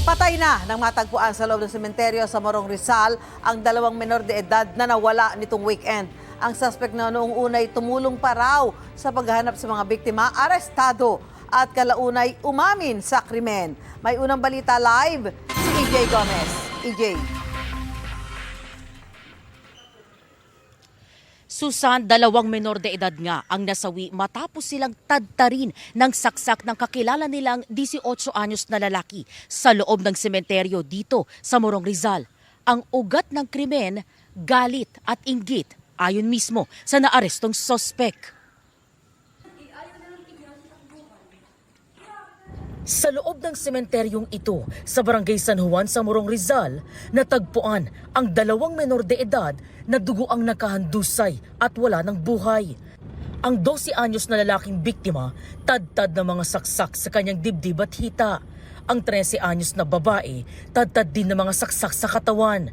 Patay na nang matagpuan sa loob ng sementeryo sa Morong Rizal ang dalawang menor de edad na nawala nitong weekend. Ang suspect na noong unay tumulong pa raw sa paghahanap sa mga biktima, arestado at kalaunay umamin sa krimen. May unang balita live si EJ Gomez. EJ. Susan, dalawang menor de edad nga ang nasawi matapos silang tadtarin ng saksak ng kakilala nilang 18 anyos na lalaki sa loob ng sementeryo dito sa Morong Rizal. Ang ugat ng krimen, galit at inggit ayon mismo sa naarestong sospek. Sa loob ng sementeryong ito, sa Barangay San Juan sa Morong Rizal, natagpuan ang dalawang menor de edad na dugo ang nakahandusay at wala ng buhay. Ang 12 anyos na lalaking biktima, tadtad na mga saksak sa kanyang dibdib at hita. Ang 13 anyos na babae, tadtad din na mga saksak sa katawan.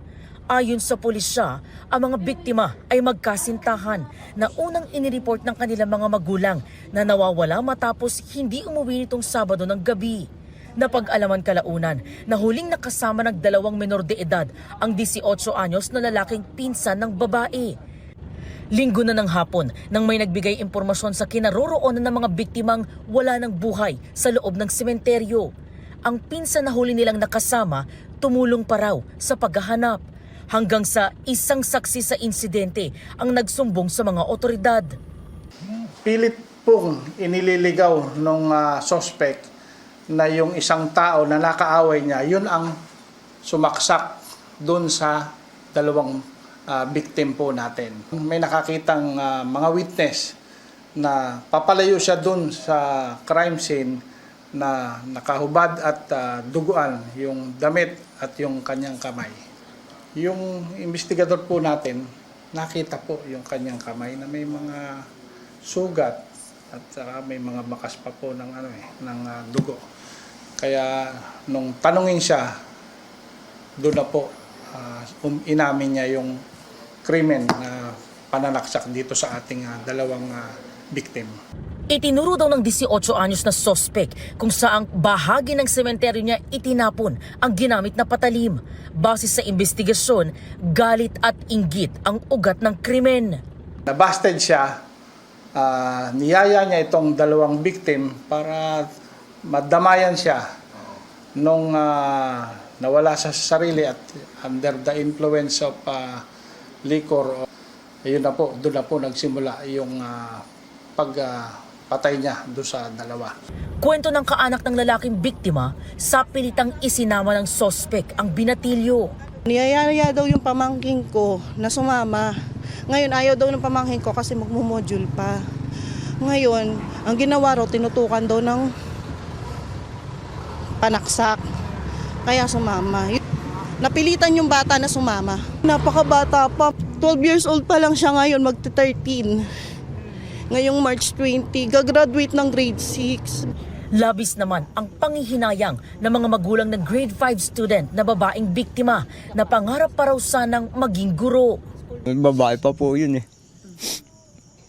Ayon sa pulisya, ang mga biktima ay magkasintahan na unang inireport ng kanilang mga magulang na nawawala matapos hindi umuwi nitong Sabado ng gabi. Napag-alaman kalaunan na huling nakasama ng dalawang menor de edad ang 18 anyos na lalaking pinsan ng babae. Linggo na ng hapon nang may nagbigay impormasyon sa kinaroroonan ng mga biktimang wala ng buhay sa loob ng sementeryo. Ang pinsan na huli nilang nakasama tumulong pa raw sa paghahanap. Hanggang sa isang saksi sa insidente ang nagsumbong sa mga otoridad. Pilit pong inililigaw ng suspect na yung isang tao na nakaaway niya, yun ang sumaksak doon sa dalawang victim po natin. May nakakitang mga witness na papalayo siya doon sa crime scene na nakahubad at duguan yung damit at yung kanyang kamay. Yung investigador po natin, nakita po yung kanyang kamay na may mga sugat at saka may mga bakas pa po ng dugo. Kaya nung tanungin siya, doon na po inamin niya yung krimen na pananaksak dito sa ating dalawang victim. Itinuro daw ng 18 anyos na sospek kung saang bahagi ng sementeryo niya itinapon ang ginamit na patalim. Base sa investigasyon, galit at inggit ang ugat ng krimen. Nabasted siya, niyaya niya itong dalawang victim para madamayan siya nung nawala sa sarili at under the influence of liquor. Ayun na po, doon na po nagsimula yung pagpatay niya doon sa dalawa. Kwento ng kaanak ng lalaking biktima, sa pilitang isinama ng sospek ang binatilyo. Niyayaya daw yung pamangking ko na sumama. Ngayon ayaw daw ng pamangking ko kasi magmumodule pa. Ngayon, ang ginawa raw, tinutukan daw ng panaksak. Kaya sumama. Napilitan yung bata na sumama. Napakabata pa. 12 years old pa lang siya ngayon, magte-13. Ngayong March 20, gagraduate ng grade 6. Labis naman ang panghihinayang ng mga magulang ng grade 5 student na babaeng biktima na pangarap pa raw sanang maging guro. Babae pa po yun eh.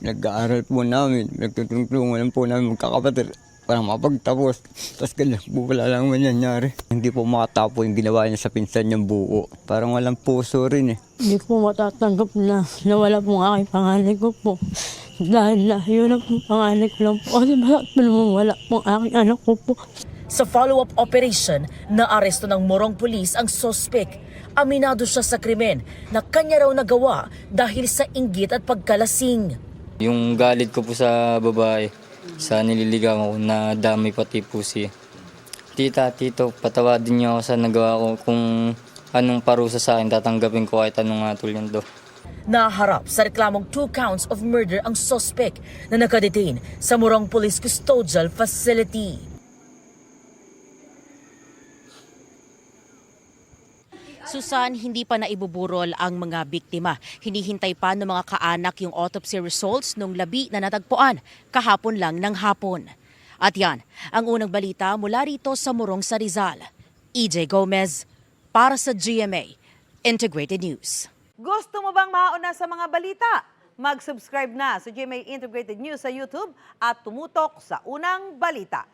Nag-aaral po namin, nagtutulungan po namin magkakapatid para mapagtapos. Tapos ganyan po wala lang mangyayari. Hindi po makatapo yung ginawa niya sa pinsan niyang buo. Parang walang puso rin eh. Hindi po matatanggap na nawala po ang aking panganay ko po. Dahil layo na po panganay ko lang po. Kasi bakit po naman wala po ang aking anak ko po. Sa follow-up operation, naaresto ng Morong Police ang sospek. Aminado siya sa krimen na kanya raw nagawa dahil sa inggit at pagkalasing. Yung galit ko po sa babae, sa nililigaw ko na dami pati po siya. Tita, tito, patawadin niyo ako sa nagawa ko. Kung anong parusa sa akin, tatanggapin ko kahit anong hatol do. Naharap sa reklamong 2 counts of murder ang sospek na nakadetain sa Morong Police Custodial Facility. Susan, hindi pa naibuburol ang mga biktima. Hinihintay pa ng mga kaanak yung autopsy results nung labi na natagpuan kahapon lang ng hapon. At yan, ang unang balita mula rito sa Morong sa Rizal. EJ Gomez, para sa GMA Integrated News. Gusto mo bang mauna sa mga balita? Mag-subscribe na sa GMA Integrated News sa YouTube at tumutok sa unang balita.